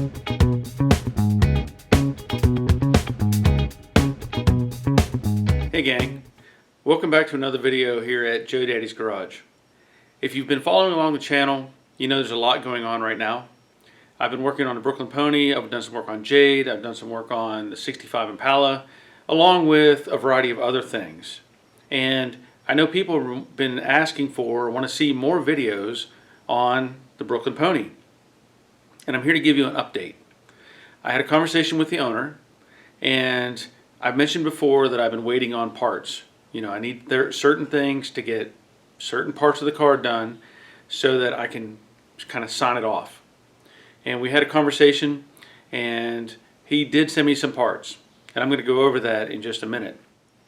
Hey gang, welcome back to another video here at Joe Daddy's Garage. If you've been following along the channel, you know there's a lot going on right now. I've been working on the Brooklyn Pony, I've done some work on Jade, I've done some work on the 65 Impala, along with a variety of other things. And I know people have been asking for or want to see more videos on the Brooklyn Pony. And I'm here to give you an update. I had a conversation with the owner, and I've mentioned before that I've been waiting on parts. You know, I need certain things to get certain parts of the car done so that I can kind of sign it off. And we had a conversation, and he did send me some parts, and I'm going to go over that in just a minute.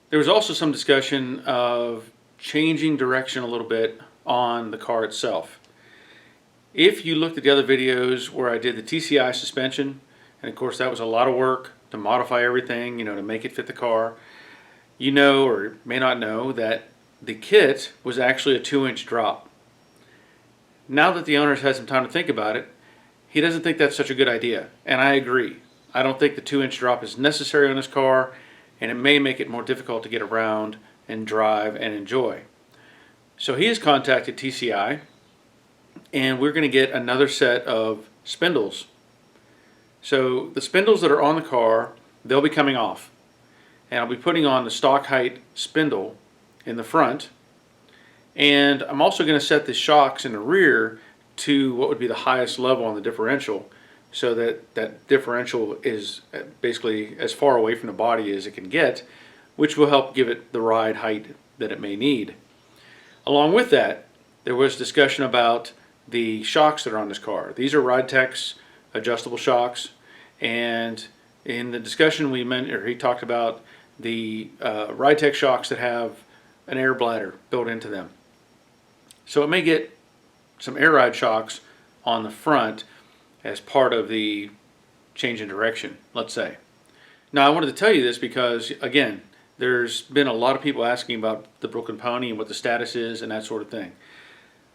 There was also some discussion of changing direction a little bit on the car itself. If you looked at the other videos where I did the TCI suspension, and of course that was a lot of work to modify everything, you know, to make it fit the car. You know, or may not know, that the kit was actually a 2-inch drop. Now that the owner's had some time to think about it, he doesn't think that's such a good idea, and I agree. I don't think the 2-inch drop is necessary on this car, and it may make it more difficult to get around and drive and enjoy. So he has contacted TCI, and we're going to get another set of spindles. So the spindles that are on the car, they'll be coming off. And I'll be putting on the stock height spindle in the front. And I'm also going to set the shocks in the rear to what would be the highest level on the differential, so that that differential is basically as far away from the body as it can get, which will help give it the ride height that it may need. Along with that, there was discussion about the shocks that are on this car. These are RideTech's adjustable shocks. And in the discussion he talked about the RideTech shocks that have an air bladder built into them. So it may get some air ride shocks on the front as part of the change in direction, let's say. Now I wanted to tell you this because, again, there's been a lot of people asking about the Brooklyn Pony and what the status is and that sort of thing.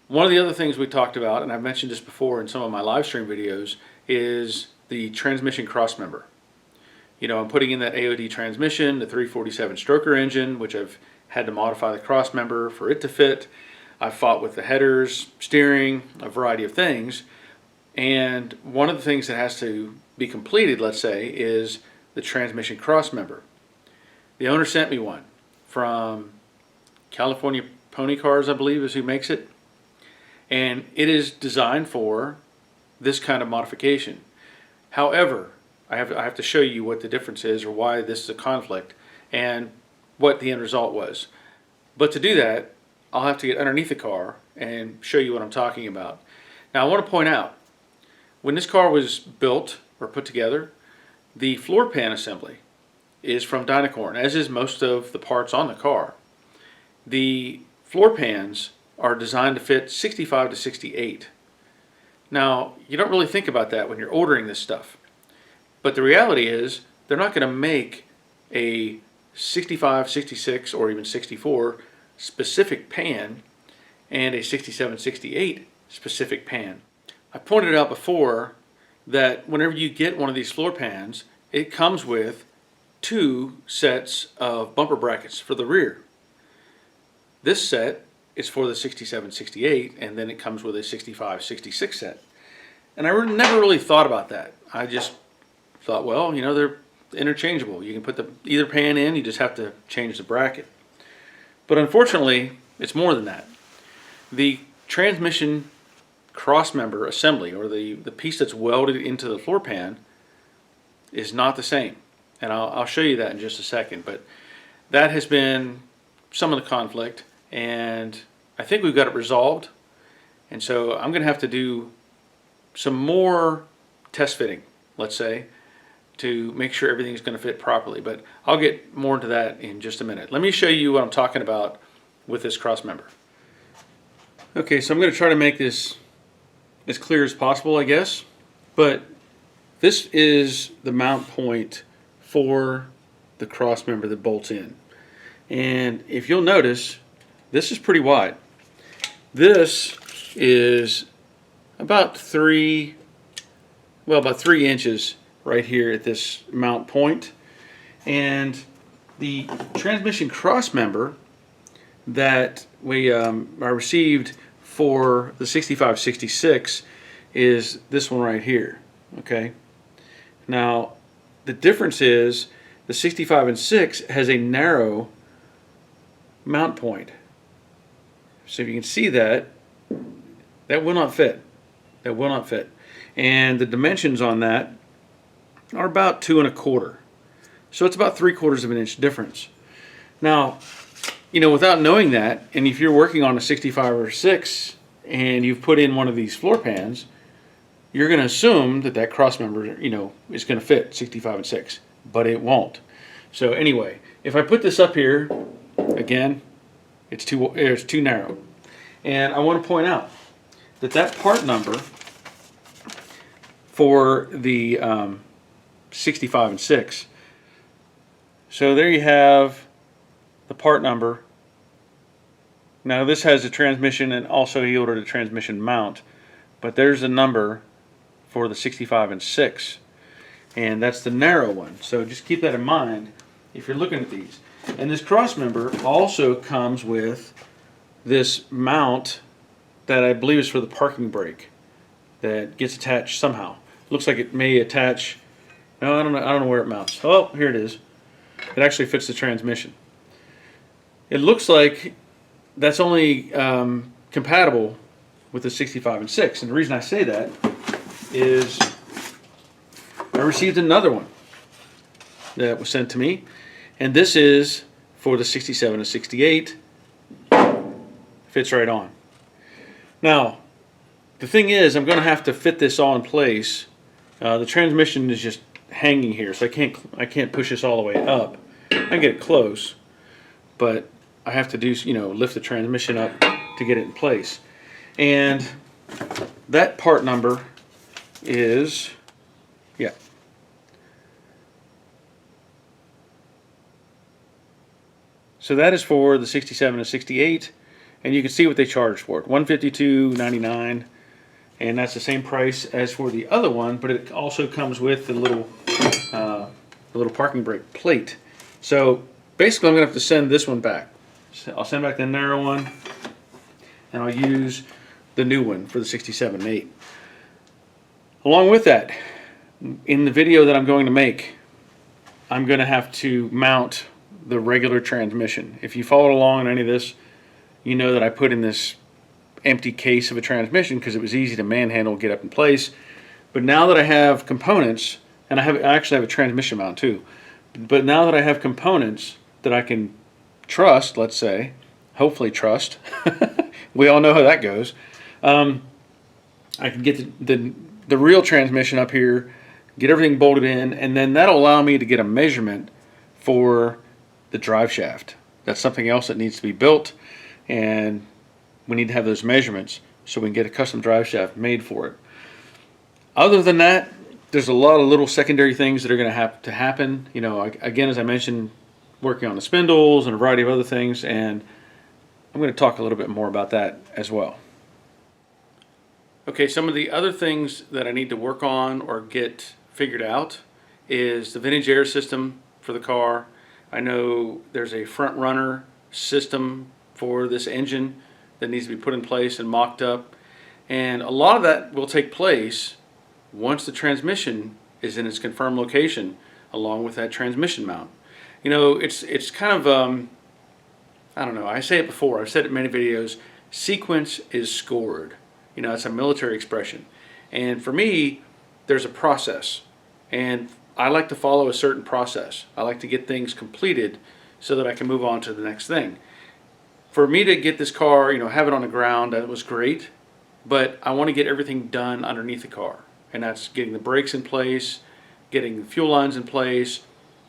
One of the other things we talked about, and I've mentioned this before in some of my live stream videos, is the transmission Crossmember. You know, I'm putting in that AOD transmission, the 347 stroker engine, which I've had to modify the Crossmember for it to fit. I've fought with the headers, steering, a variety of things. And one of the things that has to be completed, let's say, is the transmission Crossmember. The owner sent me one from California Pony Cars, I believe is who makes it. And it is designed for this kind of modification. However, I have to show you what the difference is, or why this is a conflict, and what the end result was. But to do that, I'll have to get underneath the car and show you what I'm talking about. Now I want to point out, when this car was built or put together, the floor pan assembly is from Dynacorn, as is most of the parts on the car. The floor pans are designed to fit 65 to 68. Now, you don't really think about that when you're ordering this stuff. But the reality is, they're not going to make a 65, 66, or even 64 specific pan and a 67, 68 specific pan. I pointed out before that whenever you get one of these floor pans, it comes with 2 sets of bumper brackets for the rear. This set is for the 67, 68, and then it comes with a 65, 66 set. And I never really thought about that. I just thought, well, you know, they're interchangeable. You can put either pan in, you just have to change the bracket. But unfortunately, it's more than that. The transmission Crossmember assembly, or the piece that's welded into the floor pan, is not the same. And I'll show you that in just a second. But that has been some of the conflict, and I think we've got it resolved. And so I'm going to have to do some more test fitting, let's say, to make sure everything's going to fit properly. But I'll get more into that in just a minute. Let me show you what I'm talking about with this Crossmember. Okay, so I'm going to try to make this as clear as possible, I guess. But this is the mount point for the Crossmember that bolts in. And if you'll notice, this is pretty wide. This is about 3 well, about 3 inches right here at this mount point. And the transmission cross member that I received for the 65-66 is this one right here. Okay. Now the difference is the 65 and 6 has a narrow mount point. So if you can see that, that will not fit. That will not fit. And the dimensions on that are about 2 1/4. So it's about 3/4 of an inch difference. Now, without knowing that, and if you're working on a 65 or 6 and you've put in one of these floor pans, you're going to assume that cross member, is going to fit 65 and 6, but it won't. So anyway, if I put this up here, again, it's too narrow. And I want to point out that part number for the 65 and 6. So there you have the part number. Now this has a transmission, and also he ordered a transmission mount, but there's a number for the 65 and 6, and that's the narrow one. So just keep that in mind if you're looking at these. And this cross member also comes with this mount that I believe is for the parking brake that gets attached somehow. Looks like it may attach. No, I don't know where it mounts. Oh, here it is. It actually fits the transmission. It looks like that's only compatible with the 65 and 6. And the reason I say that is I received another one that was sent to me, and this is for the 67 and 68. Fits right on. Now, the thing is, I'm going to have to fit this all in place. The transmission is just hanging here, so I can't push this all the way up. I can get it close, but I have to do, lift the transmission up to get it in place. And that part number is, yeah. So that is for the 67 and 68, and you can see what they charge for it, $152.99, and that's the same price as for the other one, but it also comes with the little parking brake plate. So basically, I'm going to have to send this one back. So I'll send back the narrow one, and I'll use the new one for the 67 and 8. Along with that, in the video that I'm going to make, I'm going to have to mount the regular transmission. If you followed along in any of this, you know that I put in this empty case of a transmission because it was easy to manhandle, get up in place. But now that I have components, and I actually have a transmission mount too, but now that I have components that I can trust, let's say, hopefully trust, we all know how that goes, I can get the real transmission up here, get everything bolted in, and then that'll allow me to get a measurement for the drive shaft. That's something else that needs to be built, and we need to have those measurements so we can get a custom drive shaft made for it. Other than that, there's a lot of little secondary things that are going to have to happen. Again, as I mentioned, working on the spindles and a variety of other things, and I'm going to talk a little bit more about that as well. Okay, some of the other things that I need to work on or get figured out is the vintage air system for the car. I know there's a front runner system for this engine that needs to be put in place and mocked up, and a lot of that will take place once the transmission is in its confirmed location along with that transmission mount. It's kind of I don't know, I say it before, I've said it in many videos, sequence is scored. It's a military expression, and for me there's a process, and I like to follow a certain process. I like to get things completed so that I can move on to the next thing. For me to get this car, have it on the ground, that was great, but I want to get everything done underneath the car, and that's getting the brakes in place, getting the fuel lines in place,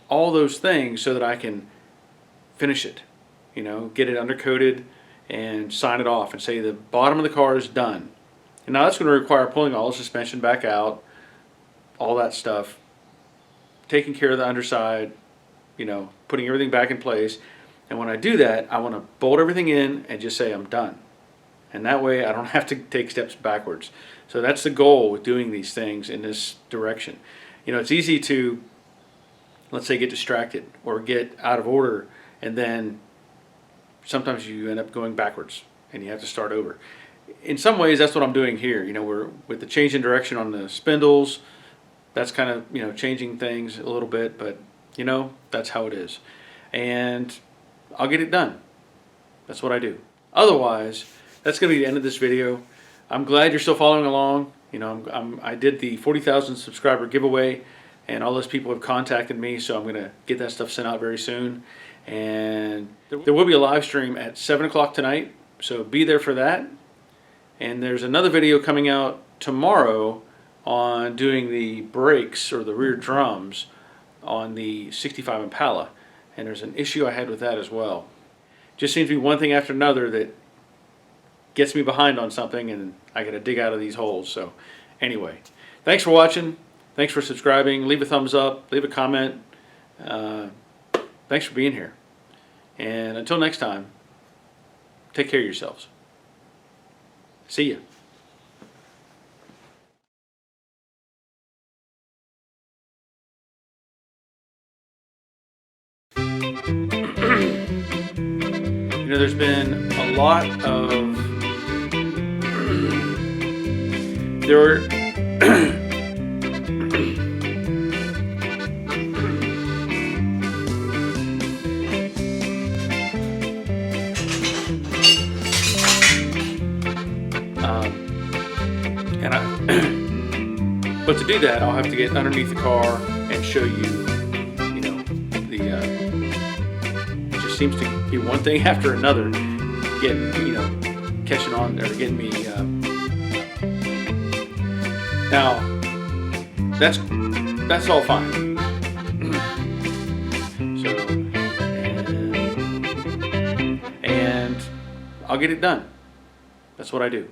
all those things so that I can finish it, get it undercoated and sign it off and say the bottom of the car is done. And now that's going to require pulling all the suspension back out, all that stuff, taking care of the underside, putting everything back in place. And when I do that, I want to bolt everything in and just say I'm done. And that way I don't have to take steps backwards. So that's the goal with doing these things in this direction. You know, it's easy to, let's say, get distracted or get out of order, and then sometimes you end up going backwards and you have to start over. In some ways, that's what I'm doing here. You know, we're with the change in direction on the spindles. That's kind of, you know, changing things a little bit, but you know, that's how it is. And I'll get it done. That's what I do. Otherwise, that's going to be the end of this video. I'm glad you're still following along. You know, I did the 40,000 subscriber giveaway, and all those people have contacted me, so I'm going to get that stuff sent out very soon. And there will be a live stream at 7 o'clock tonight, so be there for that. And there's another video coming out tomorrow on doing the brakes or the rear drums on the 65 Impala. And there's an issue I had with that as well. Just seems to be one thing after another that gets me behind on something, and I got to dig out of these holes. So anyway, thanks for watching. Thanks for subscribing. Leave a thumbs up. Leave a comment. Thanks for being here. And until next time, take care of yourselves. See ya. You know, there's been a lot of but to do that, I'll have to get underneath the car and show you, you know, it just seems to be one thing after another, getting, you know, catching on, or getting me, now, that's all fine. So, and I'll get it done. That's what I do.